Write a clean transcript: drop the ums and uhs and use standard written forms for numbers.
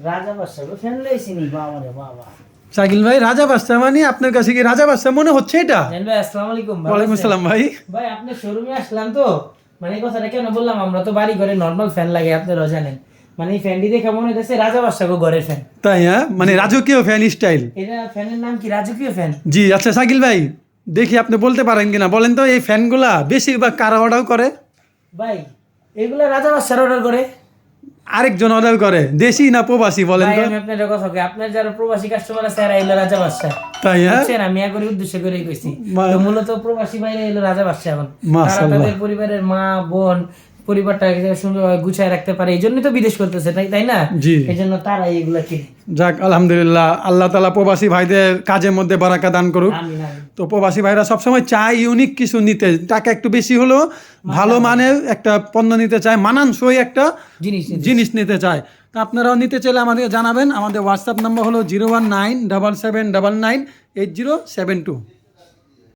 রাজা বাদশা ফ্যান লইছি নি, বাবা রে বাবা। শাকিল ভাই রাজা বাদশা মানে আপনার কাছে কি রাজা বাদশা মনে হচ্ছে এটা? জান ভাই আসসালামু আলাইকুম। ভালো ওয়ালাইকুম আছেন? আসসালাম ভাই। ভাই আপনার শোরুমে আসলাম তো, মানে এই কথাটা কেন বললাম, আমরা তো বাড়ি ঘরে নরমাল ফ্যান লাগে, আপনারাও জানেন। মানে এই ফ্যানটি দেখে মনে হচ্ছে রাজা বাদশা ঘরের ফ্যান। তাই হ্যাঁ, মানে রাজকীয় ফ্যান স্টাইল। এটা ফ্যানের নাম কি রাজকীয় ফ্যান? জি আচ্ছা শাকিল ভাই, দেখি আপনি বলতে পারেন কিনা, বলেন তো এই ফ্যানগুলা বেশিরভাগ কারা অর্ডার করে? ভাই এগুলা রাজা বাদশার অর্ডার করে। আরেকজন অর্ডার করে, দেশি না প্রবাসী বলেন ভাই তো? আমি আপনার কথা কই, আপনার যারা প্রবাসী কাস্টমার আছে এরা এলো রাজা বাদশা। তাই হ্যাঁ, বুঝছেন, আমি একবারে উদ্দেশ্য করেই কইছি। মা- তো মূলত প্রবাসী বাইরে এলো রাজা বাদশা। এখন তারা মাশাআল্লাহ। তাদের পরিবারের মা বোন পরিবারটাকে সুন্দরভাবে গুছায় রাখতে পারে, এই জন্যই তো বিদেশ করতেছে, তাই তাই না? জি। এই জন্য তারা এইগুলা কিনে। যাক আলহামদুলিল্লাহ, আল্লাহ তাআলা প্রবাসী ভাইদের কাজের মধ্যে বারাকা দান করুক। আমিন আমিন। তো প্রবাসী ভাইরা সবসময় চায় ইউনিক কিছু নিতে, টাকা একটু বেশি হলেও ভালো মানের একটা পণ্য নিতে চায়, মানানসই একটা জিনিস জিনিস নিতে চায়। তো আপনারাও নিতে চাইলে আমাদেরকে জানাবেন। আমাদের হোয়াটসঅ্যাপ নাম্বার হলো 01977998072।